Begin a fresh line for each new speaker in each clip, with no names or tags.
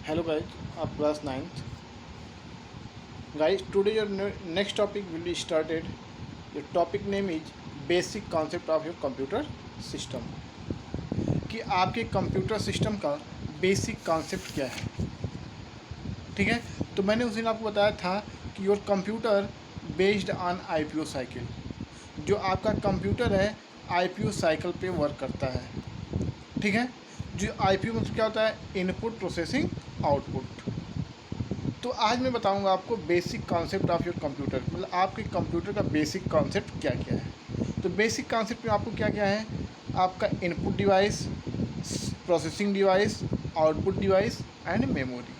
Hello guys, class 9th. Guys, today your next topic will be started. Your topic name is basic concept of your computer system. कि आपके computer system का basic concept क्या है। ठीक है, तो मैंने उस दिन आपको बताया था कि your computer based on IPO cycle. जो आपका कंप्यूटर है आईपीओ साइकिल पे वर्क करता है। ठीक है, जो आईपीओ मतलब क्या होता है, इनपुट प्रोसेसिंग आउटपुट। तो आज मैं बताऊंगा आपको basic concept of your computer, मतलब आपके कंप्यूटर का बेसिक कॉन्सेप्ट क्या क्या है। तो बेसिक कॉन्सेप्ट में आपको क्या क्या है, आपका input device, processing device, output device and memory.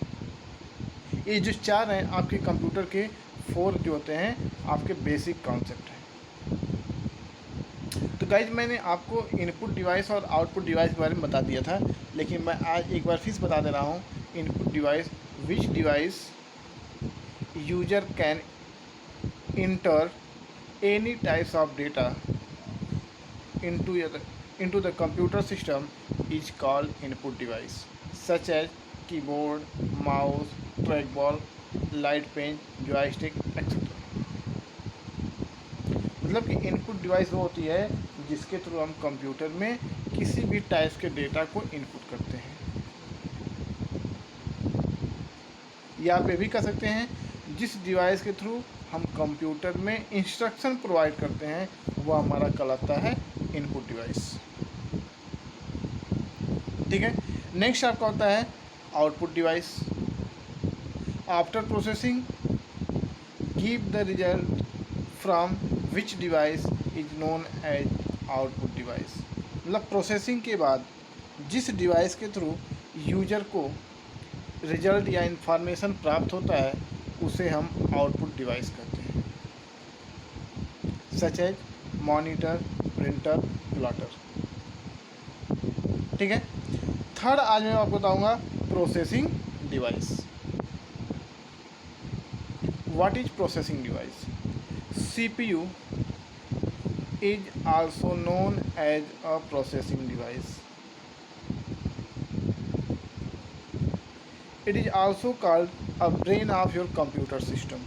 ये जो चार हैं आपके कंप्यूटर के फोर जो होते हैं आपके बेसिक कॉन्सेप्ट हैं। तो गाइज मैंने आपको इनपुट डिवाइस और आउटपुट डिवाइस के बारे में बता दिया था, लेकिन मैं आज एक बार फिर से बता दे रहा हूँ। Input device, which device user can enter any types of data into the computer system is called input device, such as keyboard, mouse, trackball, light pen, joystick etc. मतलब कि इनपुट डिवाइस वो होती है जिसके थ्रू हम computer में किसी भी टाइप के डेटा को इनपुट करते हैं, या आप ये भी कह सकते हैं जिस डिवाइस के थ्रू हम कंप्यूटर में इंस्ट्रक्शन प्रोवाइड करते हैं वो हमारा कहलाता है इनपुट डिवाइस। ठीक है, नेक्स्ट आपका होता है output device. After processing give the result from which device is known as output device. मतलब प्रोसेसिंग के बाद जिस डिवाइस के थ्रू यूजर को रिजल्ट या इंफॉर्मेशन प्राप्त होता है उसे हम आउटपुट डिवाइस कहते हैं, such as monitor, printer, plotter. ठीक है, थर्ड आज मैं आपको बताऊंगा processing device. What is processing device? CPU is also known as a processing device. It is also called a brain of your computer system.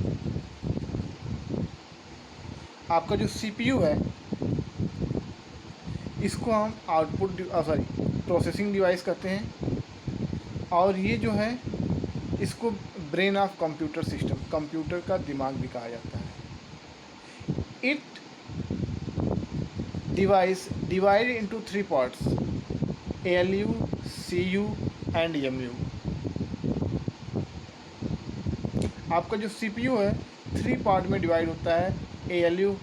आपका जो CPU है इसको हम प्रोसेसिंग डिवाइस कहते हैं, और ये जो है इसको brain of computer system, computer का दिमाग भी कहा जाता है। It device divide into three parts, ALU, CU and MU। आपका जो CPU है थ्री पार्ट में डिवाइड होता है। ALU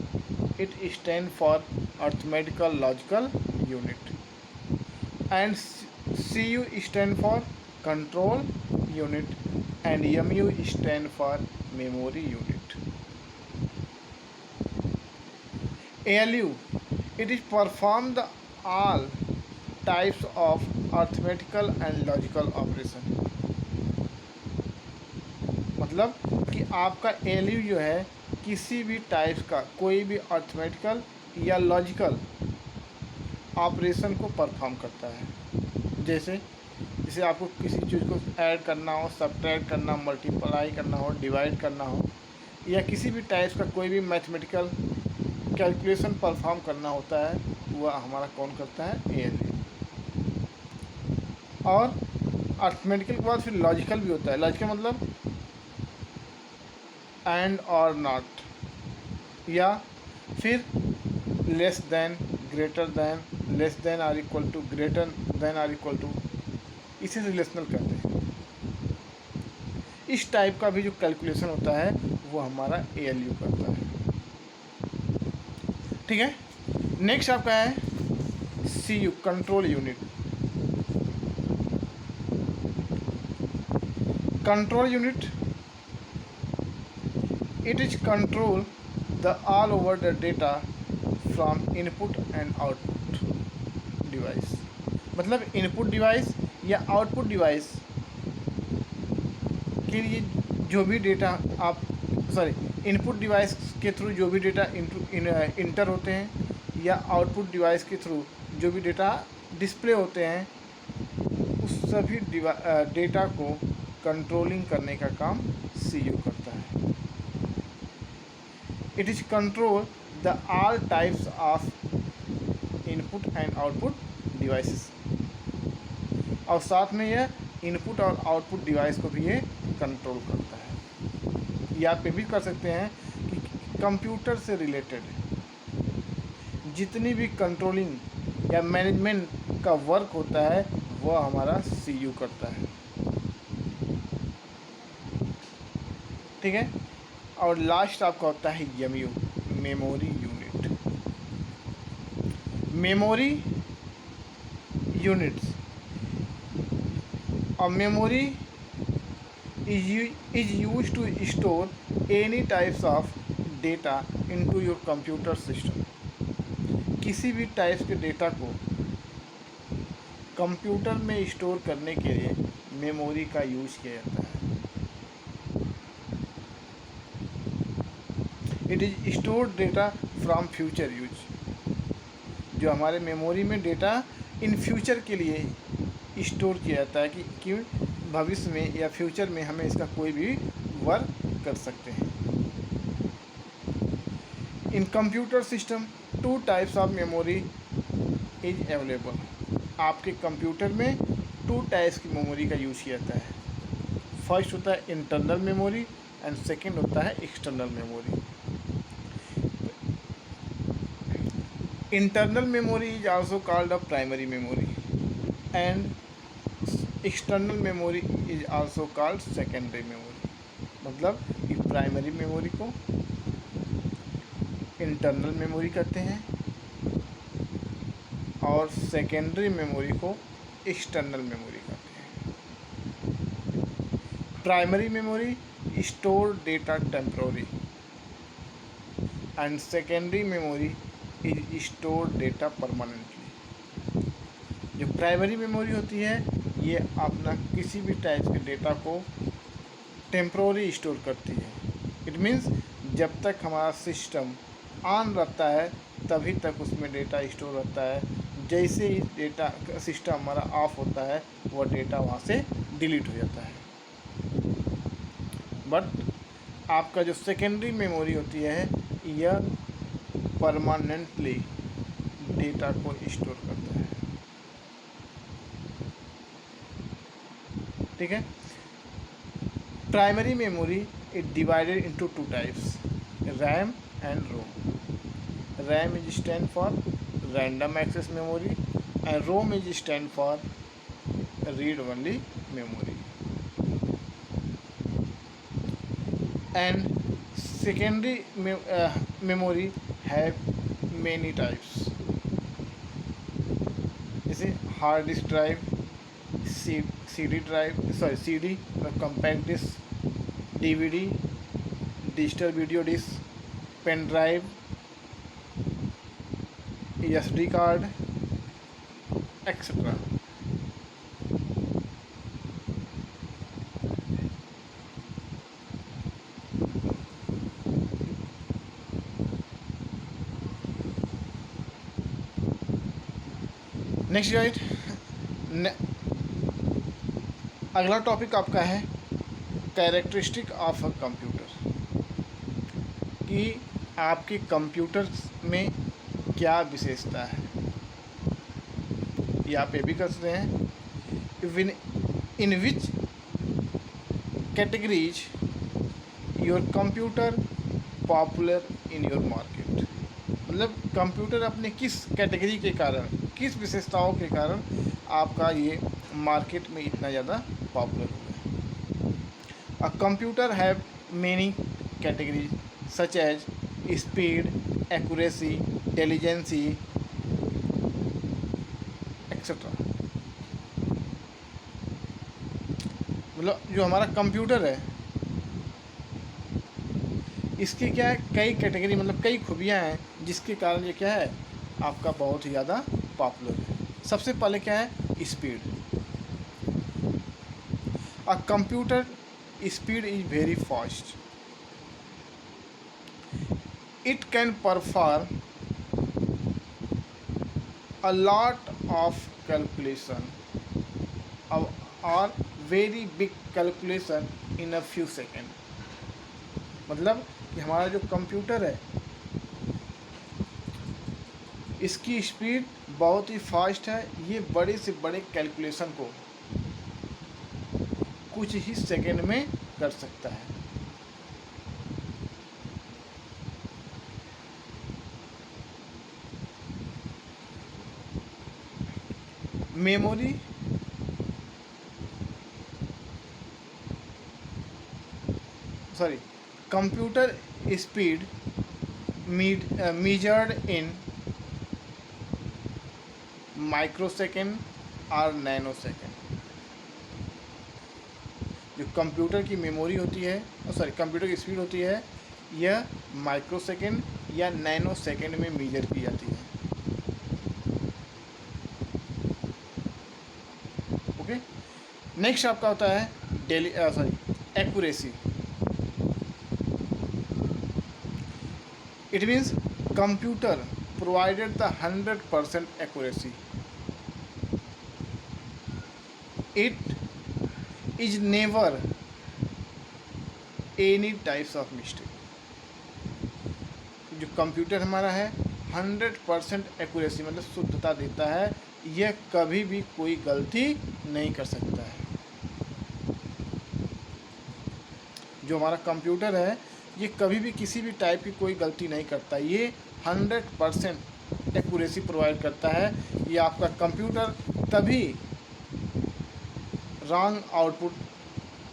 it stand for arithmetical logical unit, and CU stand for control unit, and MU stand for memory unit. ALU it is perform the all types of arithmetical and logical operation। मतलब कि आपका ALU जो है किसी भी type का कोई भी अर्थमेटिकल या लॉजिकल ऑपरेशन को परफॉर्म करता है। जैसे आपको किसी चीज़ को ऐड करना हो, सब्ट्रैक्ट करना, मल्टीप्लाई करना हो, डिवाइड करना हो, या किसी भी टाइप का कोई भी मैथमेटिकल कैलकुलेशन परफॉर्म करना होता है वह हमारा कौन करता है, ALU। और अर्थमेटिकल के बाद फिर लॉजिकल भी होता है। लॉजिकल मतलब एंड और नॉट, या फिर less than, greater than, less than or equal to, greater than or equal to, इसे रिलेशनल कहते हैं। इस टाइप का भी जो कैलकुलेशन होता है वो हमारा ALU करता है। ठीक है, नेक्स्ट आपका है CU, control unit. Control unit it is control the all over the data from input and output device। मतलब इनपुट डिवाइस या आउटपुट डिवाइस के लिए जो भी डेटा आप इनपुट डिवाइस के थ्रू जो भी डेटा इंटर होते हैं या आउटपुट डिवाइस के थ्रू जो भी डेटा डिस्प्ले होते हैं उस सभी डेटा को कंट्रोलिंग करने का काम सीयू करता है। It is control the all types of input and output devices, और साथ में यह इनपुट और आउटपुट डिवाइस को भी ये कंट्रोल करता है। या आप ये भी कर सकते हैं कि कंप्यूटर से रिलेटेड जितनी भी कंट्रोलिंग या मैनेजमेंट का वर्क होता है वह हमारा सीयू करता है। ठीक है। और लास्ट आपका होता है MU, memory unit. Memory units और memory is used to store any types of data into your computer system। किसी भी टाइप्स के डेटा को कंप्यूटर में स्टोर करने के लिए मेमोरी का यूज़ किया जाता है। It is stored data from future use, जो हमारे मेमोरी में डेटा इन फ्यूचर के लिए स्टोर किया जाता है कि भविष्य में या फ्यूचर में हमें इसका कोई भी वर्क कर सकते हैं। इन computer system 2 types of memory is available. आपके कंप्यूटर में 2 टाइप्स की मेमोरी का यूज़ किया जाता है। फर्स्ट होता है इंटरनल मेमोरी एंड सेकंड होता है external memory. Internal memory is also called a primary memory and external memory is also called secondary memory. मतलब कि प्राइमरी मेमोरी को इंटरनल मेमोरी कहते हैं और सेकेंडरी मेमोरी को एक्सटर्नल मेमोरी कहते हैं। Primary memory store data temporary and secondary memory is store data permanently. जो प्राइमरी मेमोरी होती है ये अपना किसी भी टाइप के डेटा को टेम्पोररी स्टोर करती है। इट मीन्स जब तक हमारा सिस्टम ऑन रहता है तभी तक उसमें डेटा स्टोर रहता है। जैसे ही डेटा सिस्टम हमारा ऑफ होता है वह डेटा वहाँ से डिलीट हो जाता है। बट आपका जो सेकेंडरी मेमोरी होती है यह परमानेंटली डेटा को स्टोर करता है। ठीक है। Primary memory is divided into 2 types, RAM and ROM. RAM is stand for random access memory and ROM is stand for read only memory। And secondary memory have many types, जैसे hard disk drive, CD drive, CD, compact disc, DVD, digital video disc, pen drive, SD card etcetera. Next guide, अगला topic आपका है characteristic of a computer, कि आपके computer में क्या विशेषता है। या आप ये भी कर सकते हैं in which categories your computer popular in your market. मतलब कंप्यूटर अपने किस कैटेगरी के कारण, किस विशेषताओं के कारण आपका ये मार्केट में इतना ज़्यादा पॉपुलर हुआ है। A computer have many categories such as speed, accuracy, intelligency etcetera. मतलब जो हमारा कंप्यूटर है इसकी क्या है, कई कैटेगरी मतलब कई खूबियाँ हैं जिसके कारण ये क्या है आपका बहुत ही ज़्यादा पॉपुलर है। सबसे पहले क्या है, speed. A computer speed is very fast. It can perform a lot of calculation or very big calculation in a few second. मतलब कि हमारा जो कंप्यूटर है इसकी स्पीड बहुत ही फास्ट है, ये बड़े से बड़े कैलकुलेशन को कुछ ही सेकेंड में कर सकता है। Memory sorry computer speed measured in microsecond और नैनो सेकेंड। जो कंप्यूटर की मेमोरी होती है सॉरी कंप्यूटर की स्पीड होती है यह माइक्रोसेकेंड या नैनो सेकेंड में मेजर की जाती है। ओके, नेक्स्ट आपका होता है accuracy. It means computer provided the 100% accuracy. It is never any types of mistake. जो कंप्यूटर हमारा है 100% एक्यूरेसी मतलब शुद्धता देता है, यह कभी भी कोई गलती नहीं कर सकता है। जो हमारा कंप्यूटर है ये कभी भी किसी भी टाइप की कोई गलती नहीं करता, ये 100% एक्यूरेसी प्रोवाइड करता है। ये आपका कंप्यूटर तभी रॉन्ग आउटपुट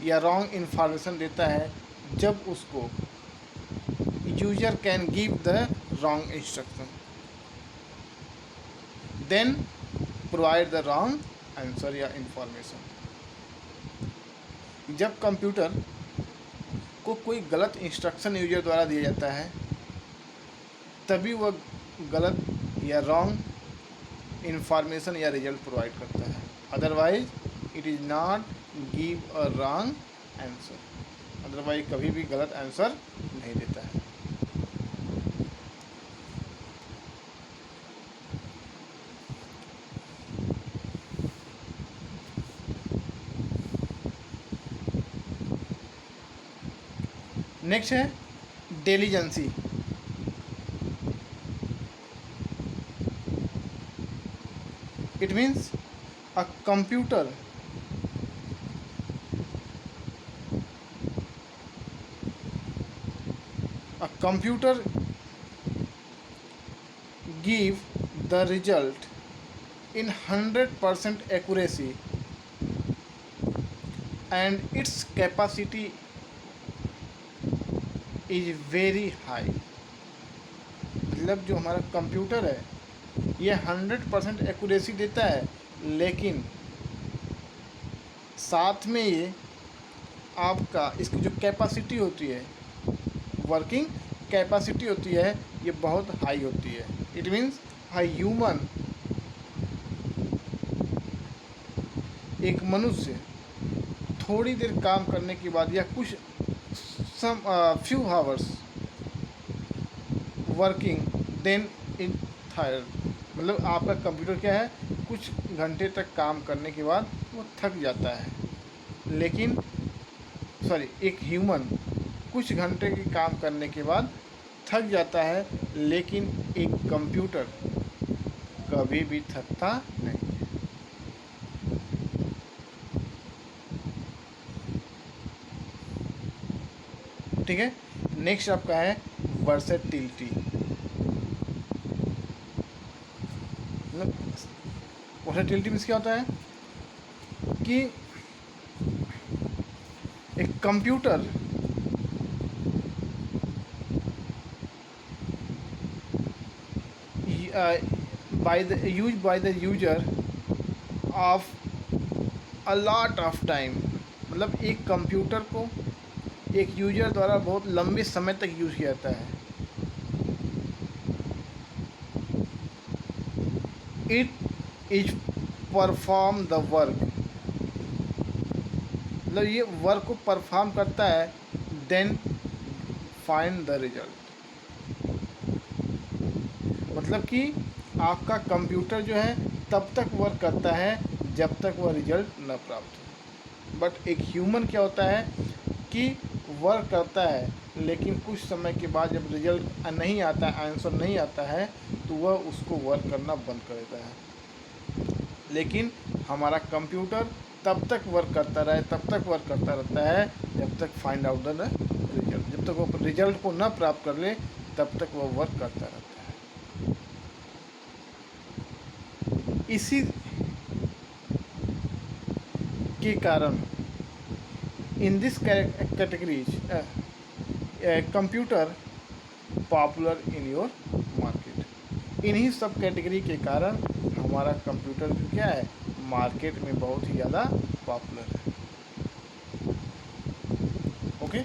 या रॉन्ग इन्फॉर्मेशन देता है जब उसको user can give the wrong instruction, then provide the wrong answer या इंफॉर्मेशन। जब कंप्यूटर को कोई गलत इंस्ट्रक्शन यूजर द्वारा दिया जाता है तभी वह गलत या रॉन्ग इंफॉर्मेशन या रिजल्ट प्रोवाइड करता है, otherwise it is not give a wrong answer, otherwise कभी भी गलत आंसर नहीं देता है। नेक्स्ट है diligence. It means a computer give the result in 100% accuracy and its capacity is very high। मतलब जो हमारा कंप्यूटर है ये 100% एक्यूरेसी देता है, लेकिन साथ में ये आपका इसकी जो कैपेसिटी होती है, वर्किंग कैपेसिटी होती है, ये बहुत हाई होती है। इट मीन्स ह्यूमन एक मनुष्य थोड़ी देर काम करने के बाद या कुछ few hours working then in tier, मतलब आपका कंप्यूटर क्या है कुछ घंटे तक काम करने के बाद वो थक जाता है, लेकिन एक ह्यूमन कुछ घंटे के काम करने के बाद थक जाता है, लेकिन एक कंप्यूटर कभी भी थकता नहीं है। ठीक है, नेक्स्ट आपका है वर्सेटिलिटी। मतलब वर्सेटिलिटी मीन्स क्या होता है कि एक computer used by the user of a lot of time, मतलब एक कंप्यूटर को एक यूजर द्वारा बहुत लंबे समय तक यूज़ किया जाता है। It is perform the work, मतलब ये वर्क को परफॉर्म करता है, देन फाइंड द रिजल्ट। मतलब कि आपका कंप्यूटर जो है तब तक वर्क करता है जब तक वह रिजल्ट न प्राप्त हो। बट एक ह्यूमन क्या होता है कि वर्क करता है, लेकिन कुछ समय के बाद जब रिजल्ट नहीं आता है, आंसर नहीं आता है, तो वह उसको वर्क करना बंद कर देता है। लेकिन हमारा कंप्यूटर तब तक वर्क करता रहे, तब तक वर्क करता रहता है जब तक फाइंड आउट द रिजल्ट, जब तक वो रिजल्ट को न प्राप्त कर ले तब तक वह वर्क करता रहता है। इसी के कारण in this categories computer popular in your market. इन्हीं सब कैटेगरी के कारण हमारा कंप्यूटर जो क्या है मार्केट में बहुत ही ज़्यादा पॉपुलर है। ओके।